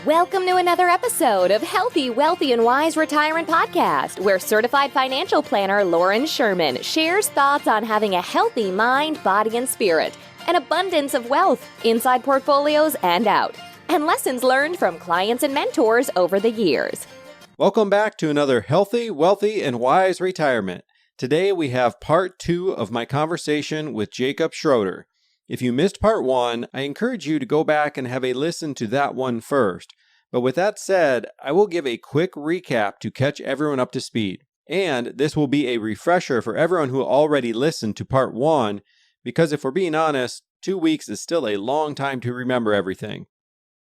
Welcome to another episode of Healthy, Wealthy, and Wise Retirement Podcast, where certified financial planner Lauren Sherman shares thoughts on having a healthy mind, body, and spirit, an abundance of wealth inside portfolios and out, and lessons learned from clients and mentors over the years. Welcome back to another Healthy, Wealthy, and Wise Retirement. Today we have part 2 of my conversation with Jacob Schroeder. If you missed part 1, I encourage you to go back and have a listen to that one first. But with that said, I will give a quick recap to catch everyone up to speed. And this will be a refresher for everyone who already listened to part 1, because if we're being honest, 2 weeks is still a long time to remember everything.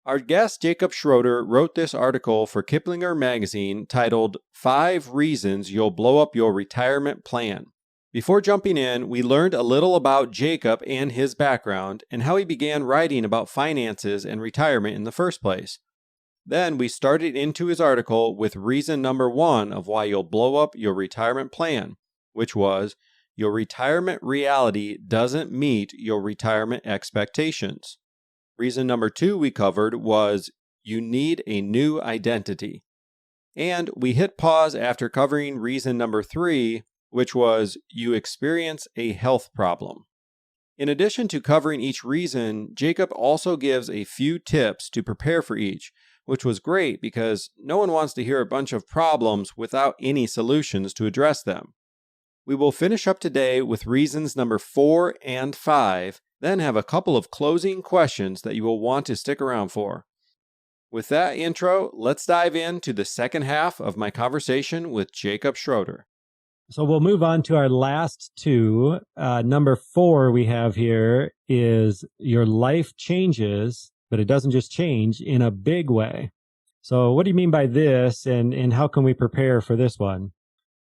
Our guest, Jacob Schroeder, wrote this article for Kiplinger magazine titled 5 Reasons You'll Blow Up Your Retirement Plan. Before jumping in, we learned a little about Jacob and his background and how he began writing about finances and retirement in the first place. Then we started into his article with reason number 1 of why you'll blow up your retirement plan, which was your retirement reality doesn't meet your retirement expectations. Reason number 2 we covered was you need a new identity. And we hit pause after covering reason number 3, which was you experience a health problem. In addition to covering each reason, Jacob also gives a few tips to prepare for each, which was great because no one wants to hear a bunch of problems without any solutions to address them. We will finish up today with reasons number 4 and 5, then have a couple of closing questions that you will want to stick around for. With that intro, let's dive into the second half of my conversation with Jacob Schroeder. So we'll move on to our last 2. Number 4 we have here is your life changes, but it doesn't just change in a big way. So what do you mean by this, and how can we prepare for this one?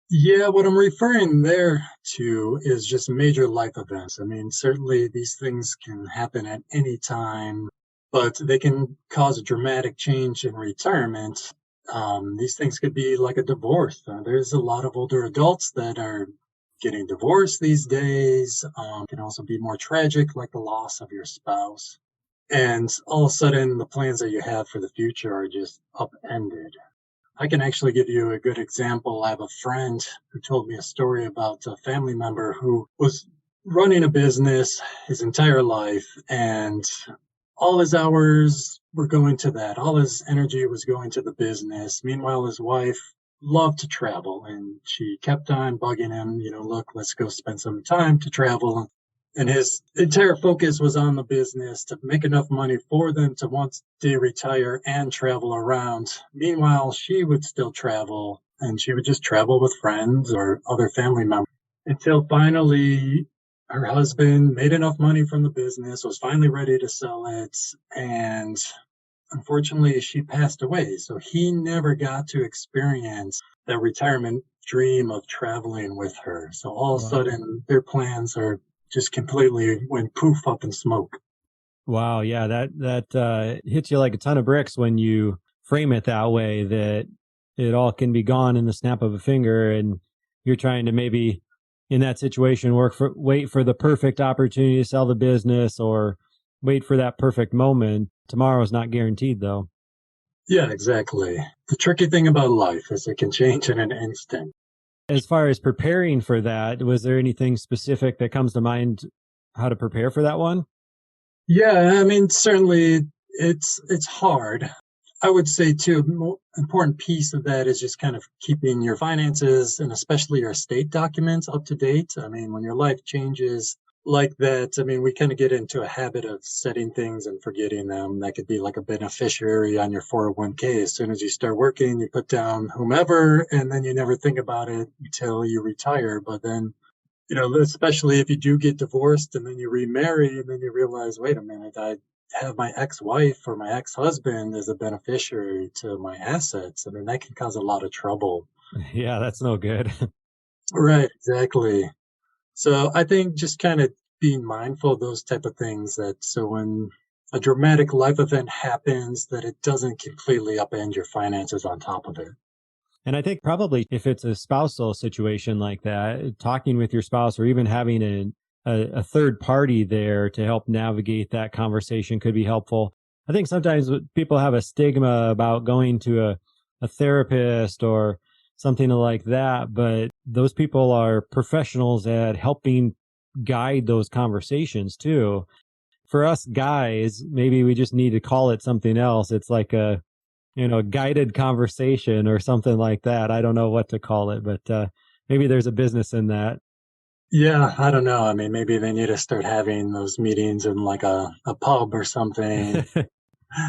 Yeah, what I'm referring there to is just major life events. I mean, certainly these things can happen at any time, but they can cause a dramatic change in retirement. These things could be like a divorce. There's a lot of older adults that are getting divorced these days. Can also be more tragic, like the loss of your spouse. And all of a sudden, the plans that you have for the future are just upended. I can actually give you a good example. I have a friend who told me a story about a family member who was running a business his entire life, and all his hours were going to that. All his energy was going to the business. Meanwhile, his wife loved to travel, and she kept on bugging him, look, let's go spend some time to travel. And his entire focus was on the business to make enough money for them to once they retire and travel around. Meanwhile, she would still travel, and she would just travel with friends or other family members until finally her husband made enough money from the business, was finally ready to sell it, and unfortunately she passed away. So he never got to experience that retirement dream of traveling with her. So all of a sudden their plans are just completely went poof up in smoke. Wow, yeah, that hits you like a ton of bricks when you frame it that way, that it all can be gone in the snap of a finger, and you're trying to maybe in that situation wait for the perfect opportunity to sell the business or wait for that perfect moment. Tomorrow's not guaranteed, though. Yeah, exactly. The tricky thing about life is it can change in an instant. As far as preparing for that, was there anything specific that comes to mind how to prepare for that one? Yeah, I mean, certainly it's hard. I would say, too, a more important piece of that is just kind of keeping your finances and especially your estate documents up to date. I mean, when your life changes like that, I mean, we kind of get into a habit of setting things and forgetting them. That could be like a beneficiary on your 401k. As soon as you start working, you put down whomever, and then you never think about it until you retire. But then, especially if you do get divorced and then you remarry and then you realize, wait a minute, I have my ex-wife or my ex-husband as a beneficiary to my assets. I mean, that can cause a lot of trouble. Yeah, that's no good. Right, exactly. So I think just kind of being mindful of those type of things, that so when a dramatic life event happens, that it doesn't completely upend your finances on top of it. And I think probably if it's a spousal situation like that, talking with your spouse or even having a third party there to help navigate that conversation could be helpful. I think sometimes people have a stigma about going to a therapist or something like that, but those people are professionals at helping guide those conversations too. For us guys, maybe we just need to call it something else. It's like a, guided conversation or something like that. I don't know what to call it, but maybe there's a business in that. Yeah, I don't know. I mean, maybe they need to start having those meetings in like a pub or something.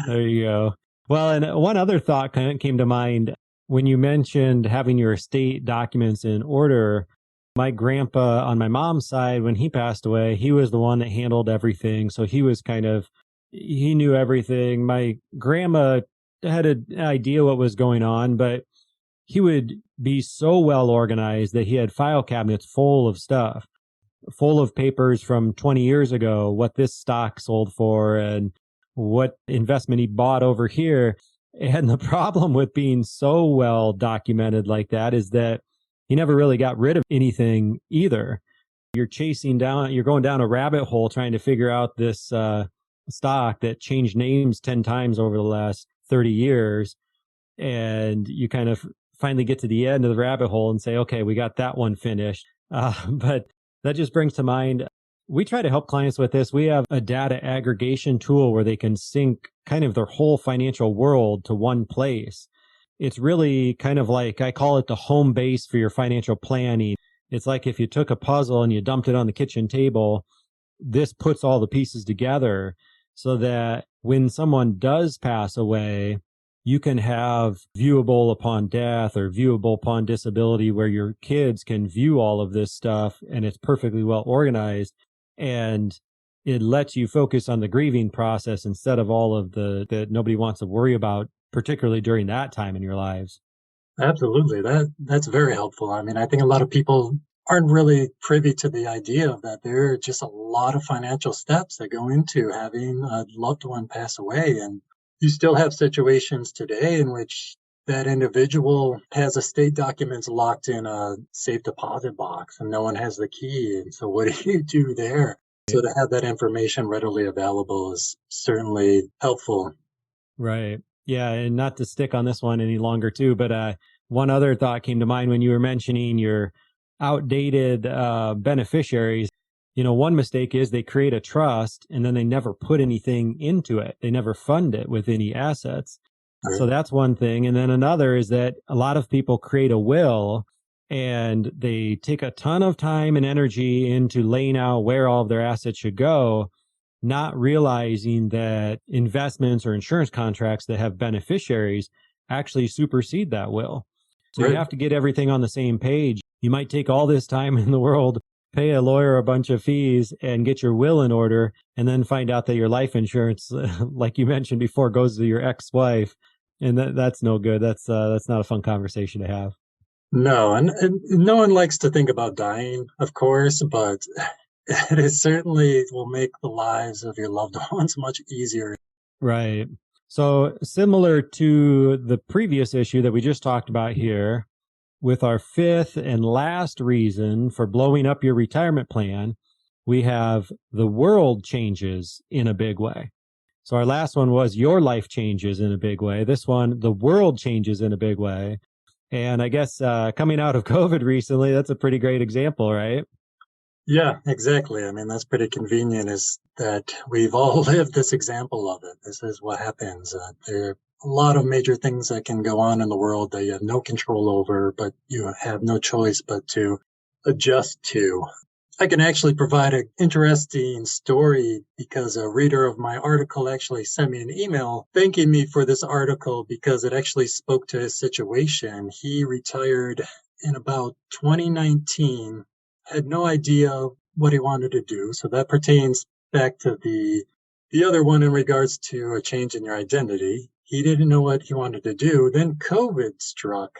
There you go. Well, and one other thought kind of came to mind when you mentioned having your estate documents in order. My grandpa on my mom's side, when he passed away, he was the one that handled everything. So he knew everything. My grandma had an idea what was going on, but he would be so well organized that he had file cabinets full of stuff, full of papers from 20 years ago, what this stock sold for and what investment he bought over here. And the problem with being so well documented like that is that he never really got rid of anything either. You're going down a rabbit hole trying to figure out this stock that changed names 10 times over the last 30 years. And you kind of finally get to the end of the rabbit hole and say, okay, we got that one finished. But that just brings to mind, we try to help clients with this. We have a data aggregation tool where they can sync kind of their whole financial world to one place. It's really kind of like, I call it the home base for your financial planning. It's like if you took a puzzle and you dumped it on the kitchen table, this puts all the pieces together so that when someone does pass away, you can have viewable upon death or viewable upon disability where your kids can view all of this stuff and it's perfectly well organized. And it lets you focus on the grieving process instead of all of that nobody wants to worry about, particularly during that time in your lives. Absolutely. That's very helpful. I mean, I think a lot of people aren't really privy to the idea of that. There are just a lot of financial steps that go into having a loved one pass away. And you still have situations today in which that individual has estate documents locked in a safe deposit box and no one has the key. And so what do you do there? So to have that information readily available is certainly helpful. Right. Yeah. And not to stick on this one any longer too, but one other thought came to mind when you were mentioning your outdated beneficiaries. One mistake is they create a trust and then they never put anything into it. They never fund it with any assets. Right. So that's one thing. And then another is that a lot of people create a will and they take a ton of time and energy into laying out where all of their assets should go, not realizing that investments or insurance contracts that have beneficiaries actually supersede that will. So Right. you have to get everything on the same page. You might take all this time in the world, pay a lawyer a bunch of fees and get your will in order, and then find out that your life insurance, like you mentioned before, goes to your ex-wife. And that's no good. That's not a fun conversation to have. No, and no one likes to think about dying, of course, but it certainly will make the lives of your loved ones much easier. Right. So similar to the previous issue that we just talked about here, with our fifth and last reason for blowing up your retirement plan, we have the world changes in a big way. So our last one was your life changes in a big way. This one, the world changes in a big way. And I guess coming out of COVID recently, that's a pretty great example, right? Yeah, exactly. I mean, that's pretty convenient is that we've all lived this example of it. This is what happens. There are a lot of major things that can go on in the world that you have no control over, but you have no choice but to adjust to. I can actually provide an interesting story because a reader of my article actually sent me an email thanking me for this article because it actually spoke to his situation. He retired in about 2019, had no idea what he wanted to do. So that pertains back to the other one in regards to a change in your identity. He didn't know what he wanted to do. Then COVID struck.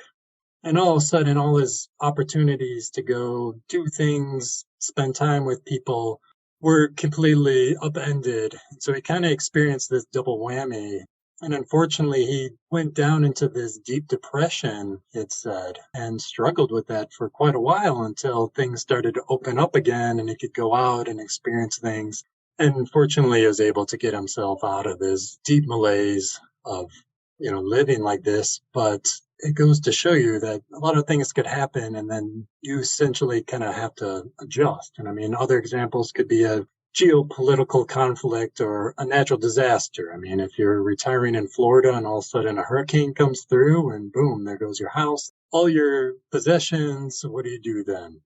And all of a sudden, all his opportunities to go do things, spend time with people were completely upended. So he kind of experienced this double whammy. And unfortunately, he went down into this deep depression, it said, and struggled with that for quite a while until things started to open up again and he could go out and experience things. And fortunately, he was able to get himself out of his deep malaise of, living like this. But it goes to show you that a lot of things could happen, and then you essentially kind of have to adjust. And I mean, other examples could be a geopolitical conflict or a natural disaster. I mean, if you're retiring in Florida and all of a sudden a hurricane comes through and boom, there goes your house, all your possessions, what do you do then?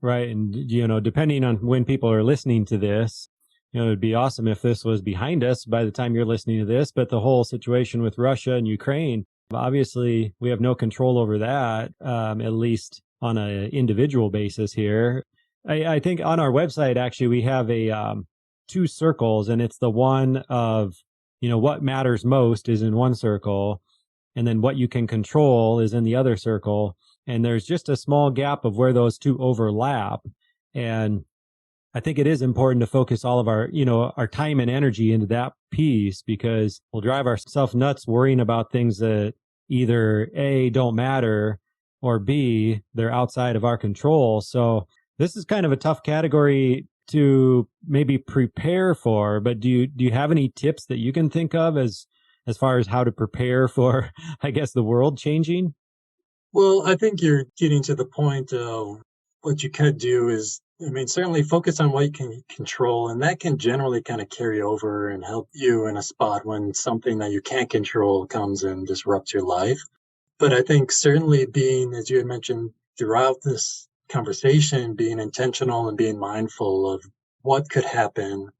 Right. And, depending on when people are listening to this, it'd be awesome if this was behind us by the time you're listening to this. But the whole situation with Russia and Ukraine, obviously, we have no control over that, at least on an individual basis here. I think on our website, actually, we have two circles, and it's the one of, what matters most is in one circle, and then what you can control is in the other circle. And there's just a small gap of where those two overlap. And I think it is important to focus all of our, our time and energy into that piece, because we'll drive ourselves nuts worrying about things that either A, don't matter, or B, they're outside of our control. So this is kind of a tough category to maybe prepare for, but do you have any tips that you can think of as far as how to prepare for, I guess, the world changing? Well, I think you're getting to the point of what you could do is, certainly focus on what you can control, and that can generally kind of carry over and help you in a spot when something that you can't control comes and disrupts your life. But I think certainly being, as you had mentioned throughout this conversation, being intentional and being mindful of what could happen.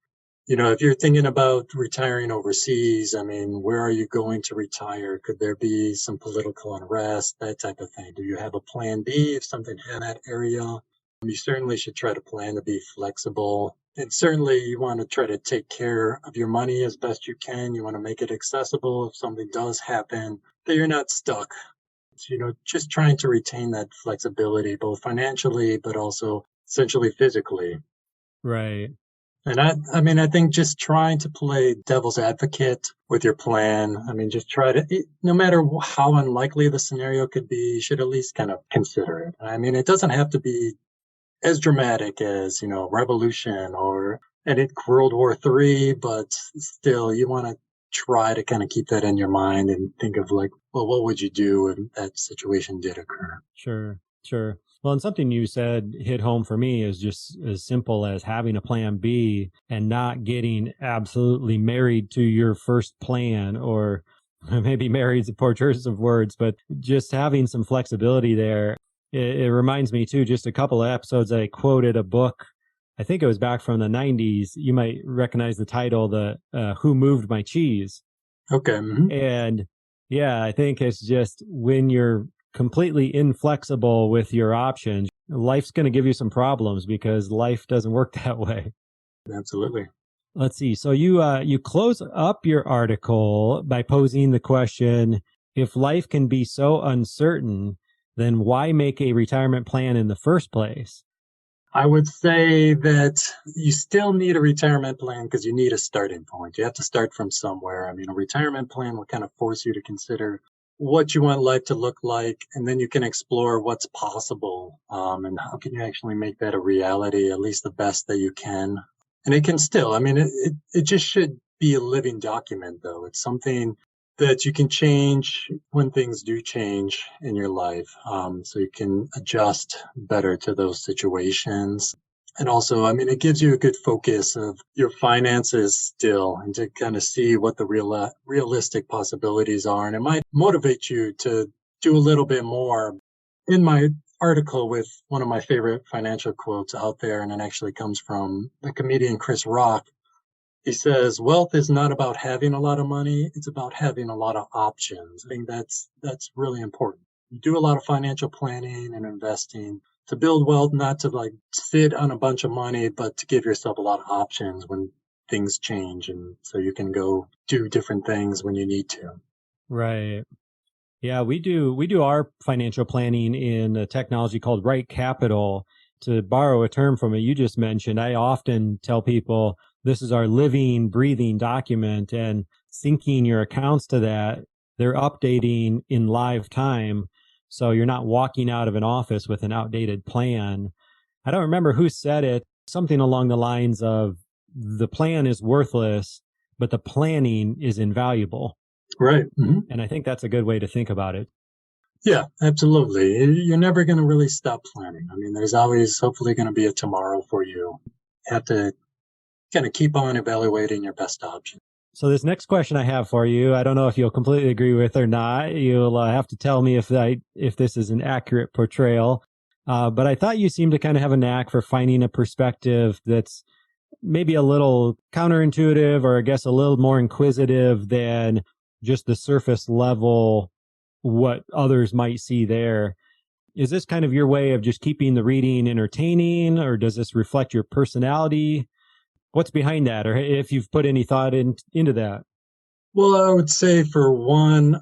If you're thinking about retiring overseas, where are you going to retire? Could there be some political unrest, that type of thing? Do you have a plan B if something happened in that area? You certainly should try to plan to be flexible. And certainly you want to try to take care of your money as best you can. You want to make it accessible if something does happen, that you're not stuck. Just trying to retain that flexibility, both financially, but also essentially physically. Right. And I think just trying to play devil's advocate with your plan. Just try to, no matter how unlikely the scenario could be, you should at least kind of consider it. It doesn't have to be as dramatic as, revolution or World War III, but still you want to try to kind of keep that in your mind and think of like, well, what would you do if that situation did occur? Sure. Well, and something you said hit home for me is just as simple as having a plan B and not getting absolutely married to your first plan, or maybe married is a poor choice of words, but just having some flexibility there. It reminds me too, just a couple of episodes, I quoted a book. I think it was back from the 90s. You might recognize the title, Who Moved My Cheese? Okay. Mm-hmm. And yeah, I think it's just when you're completely inflexible with your options, life's going to give you some problems because life doesn't work that way. Absolutely. Let's see. So you close up your article by posing the question, if life can be so uncertain, then why make a retirement plan in the first place? I would say that you still need a retirement plan because you need a starting point. You have to start from somewhere. A retirement plan will kind of force you to consider what you want life to look like, and then you can explore what's possible, and how can you actually make that a reality, at least the best that you can. And it can still, it just should be a living document, though. It's something that you can change when things do change in your life, so you can adjust better to those situations. And also, it gives you a good focus of your finances still, and to kind of see what the realistic possibilities are. And it might motivate you to do a little bit more. In my article with one of my favorite financial quotes out there, and it actually comes from the comedian Chris Rock. He says, wealth is not about having a lot of money. It's about having a lot of options. I think that's really important. You do a lot of financial planning and investing to build wealth, not to like sit on a bunch of money, but to give yourself a lot of options when things change. And so you can go do different things when you need to. Right. Yeah, we do our financial planning in a technology called Right Capital. To borrow a term from it you just mentioned, I often tell people this is our living, breathing document, and syncing your accounts to that, they're updating in live time. So you're not walking out of an office with an outdated plan. I don't remember who said it, something along the lines of the plan is worthless, but the planning is invaluable. Right. Mm-hmm. And I think that's a good way to think about it. Yeah, absolutely. You're never going to really stop planning. I mean, there's always hopefully going to be a tomorrow for you. You have to kind of keep on evaluating your best option. So this next question I have for you, I don't know if you'll completely agree with or not. You'll have to tell me if this is an accurate portrayal. But I thought you seemed to kind of have a knack for finding a perspective that's maybe a little counterintuitive, or I guess a little more inquisitive than just the surface level, what others might see there. Is this kind of your way of just keeping the reading entertaining, or does this reflect your personality? What's behind that, or if you've put any thought into that? Well, I would say for one,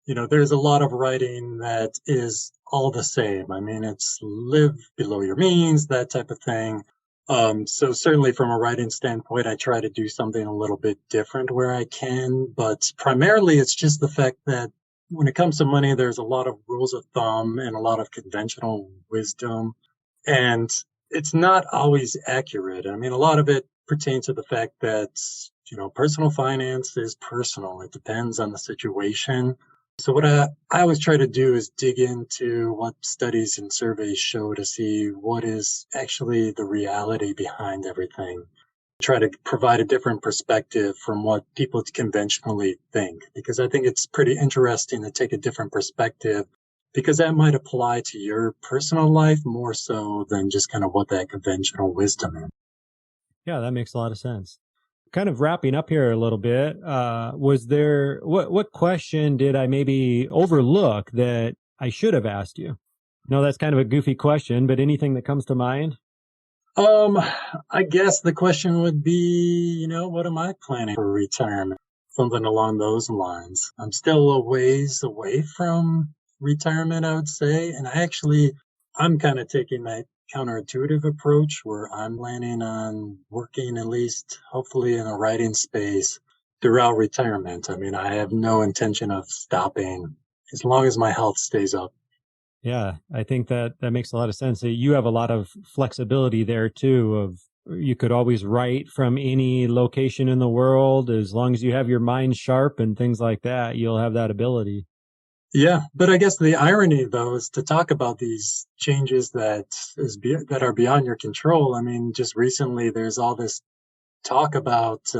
there's a lot of writing that is all the same. I mean, it's live below your means, that type of thing. So certainly from a writing standpoint, I try to do something a little bit different where I can, but primarily it's just the fact that when it comes to money, there's a lot of rules of thumb and a lot of conventional wisdom, and it's not always accurate. I mean, a lot of it pertains to the fact that, personal finance is personal. It depends on the situation. So what I always try to do is dig into what studies and surveys show to see what is actually the reality behind everything. Try to provide a different perspective from what people conventionally think, because I think it's pretty interesting to take a different perspective, because that might apply to your personal life more so than just kind of what that conventional wisdom is. Yeah, that makes a lot of sense. Kind of wrapping up here a little bit, was there, what question did I maybe overlook that I should have asked you? No, that's kind of a goofy question, but anything that comes to mind? I guess the question would be, what am I planning for retirement? Something along those lines. I'm still a ways away from retirement, I would say. And I'm kind of taking that counterintuitive approach where I'm planning on working, at least hopefully, in a writing space throughout retirement. I mean, I have no intention of stopping as long as my health stays up. Yeah, I think that makes a lot of sense. You have a lot of flexibility there too, of you could always write from any location in the world. As long as you have your mind sharp and things like that, you'll have that ability. Yeah, but I guess the irony, though, is to talk about these changes that are beyond your control. I mean, just recently, there's all this talk about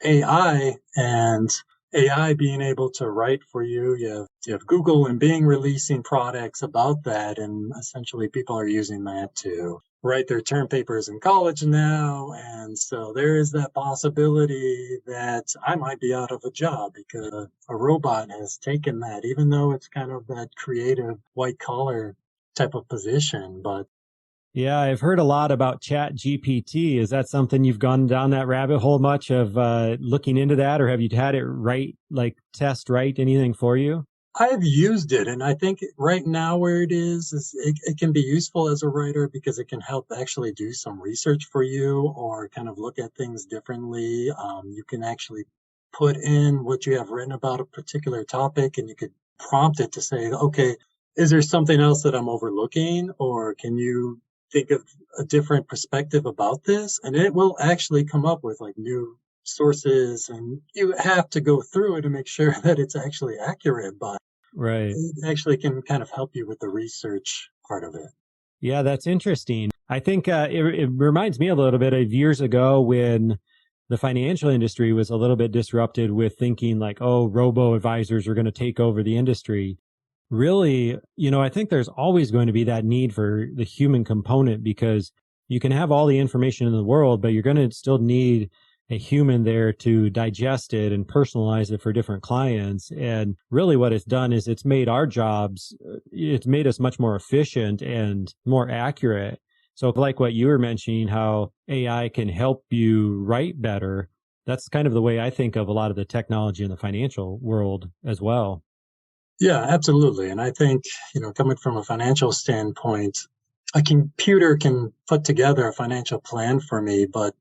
AI and AI being able to write for you. You have Google and Bing releasing products about that, and essentially people are using that to write their term papers in college now. And so there is that possibility that I might be out of a job because a robot has taken that, even though it's kind of that creative white collar type of position. But Yeah, I've heard a lot about Chat GPT. Is that something you've gone down that rabbit hole much of looking into that, or have you had it write anything for you? I've used it, and I think right now where it is it can be useful as a writer because it can help actually do some research for you or kind of look at things differently. You can actually put in what you have written about a particular topic, and you could prompt it to say, okay, is there something else that I'm overlooking, or can you think of a different perspective about this? And it will actually come up with like new sources, and you have to go through it to make sure that it's actually accurate, but Right. it actually can kind of help you with the research part of it. Yeah, that's interesting. I think it reminds me a little bit of years ago when the financial industry was a little bit disrupted with thinking like, oh, robo advisors are going to take over the industry. Really, I think there's always going to be that need for the human component, because you can have all the information in the world, but you're going to still need a human there to digest it and personalize it for different clients. And really what it's done is it's made our jobs, it's made us much more efficient and more accurate. So like what you were mentioning, how AI can help you write better, that's kind of the way I think of a lot of the technology in the financial world as well. Yeah, absolutely. And I think, coming from a financial standpoint, a computer can put together a financial plan for me, but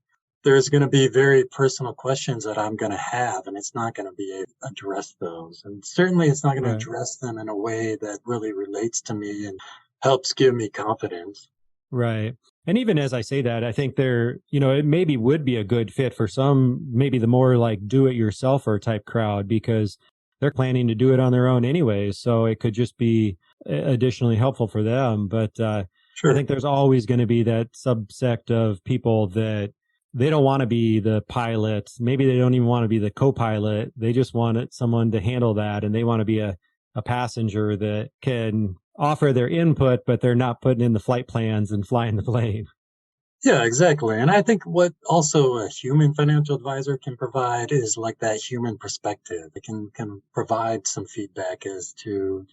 there's going to be very personal questions that I'm going to have, and it's not going to be able to address those. And certainly it's not going to Right. address them in a way that really relates to me and helps give me confidence. Right. And even as I say that, I think it maybe would be a good fit for some, maybe the more like do-it-yourselfer type crowd, because they're planning to do it on their own anyways. So it could just be additionally helpful for them. But Sure. I think there's always going to be that subsect of people that they don't want to be the pilot. Maybe they don't even want to be the co-pilot. They just want someone to handle that. And they want to be a passenger that can offer their input, but they're not putting in the flight plans and flying the plane. Yeah, exactly. And I think what also a human financial advisor can provide is like that human perspective. It can provide some feedback as to,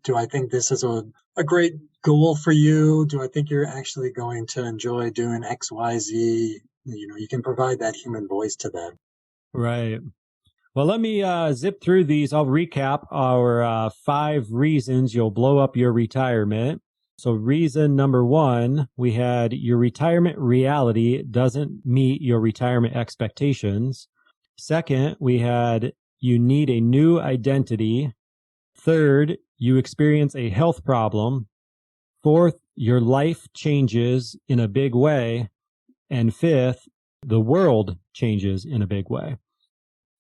do I think this is a great goal for you? Do I think you're actually going to enjoy doing X, Y, Z? You can provide that human voice to that. Right. Well, let me zip through these. I'll recap our 5 reasons you'll blow up your retirement. So reason number 1, we had your retirement reality doesn't meet your retirement expectations. Second, we had you need a new identity. Third, you experience a health problem. Fourth, your life changes in a big way. And fifth, the world changes in a big way.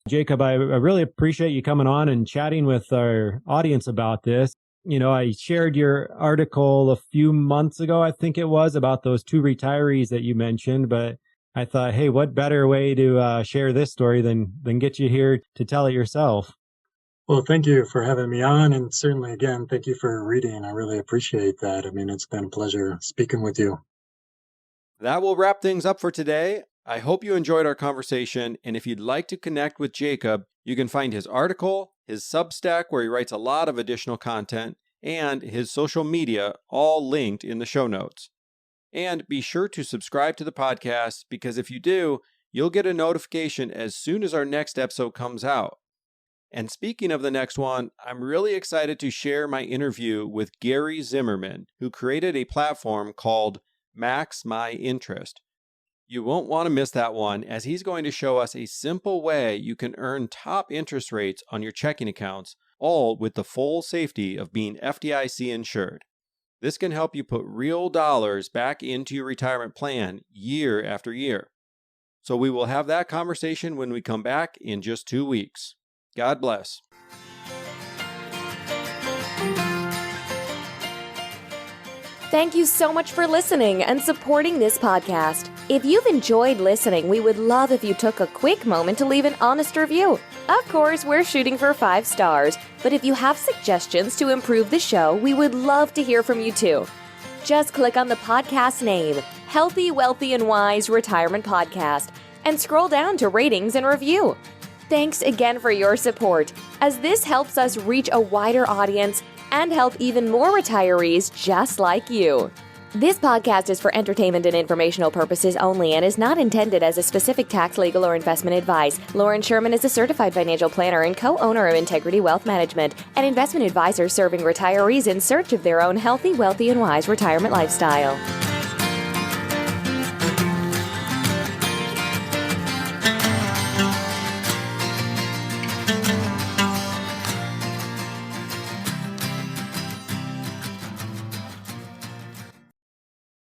Jacob, I really appreciate you coming on and chatting with our audience about this. I shared your article a few months ago, I think it was, about those 2 retirees that you mentioned, but I thought, hey, what better way to share this story than get you here to tell it yourself? Well, thank you for having me on. And certainly, again, thank you for reading. I really appreciate that. I mean, it's been a pleasure speaking with you. That will wrap things up for today. I hope you enjoyed our conversation, and if you'd like to connect with Jacob, you can find his article, his Substack where he writes a lot of additional content, and his social media all linked in the show notes. And be sure to subscribe to the podcast, because if you do, you'll get a notification as soon as our next episode comes out. And speaking of the next one, I'm really excited to share my interview with Gary Zimmerman, who created a platform called MaxMyInterest. You won't want to miss that one, as he's going to show us a simple way you can earn top interest rates on your checking accounts, all with the full safety of being FDIC insured. This can help you put real dollars back into your retirement plan year after year. So we will have that conversation when we come back in just 2 weeks. God bless. Thank you so much for listening and supporting this podcast. If you've enjoyed listening, we would love if you took a quick moment to leave an honest review. Of course, we're shooting for 5 stars, but if you have suggestions to improve the show, we would love to hear from you too. Just click on the podcast name, Healthy, Wealthy, and Wise Retirement Podcast, and scroll down to ratings and review. Thanks again for your support, as this helps us reach a wider audience and help even more retirees just like you. This podcast is for entertainment and informational purposes only and is not intended as a specific tax, legal, or investment advice. Lauren Sherman is a certified financial planner and co-owner of Integrity Wealth Management, an investment advisor serving retirees in search of their own healthy, wealthy, and wise retirement lifestyle.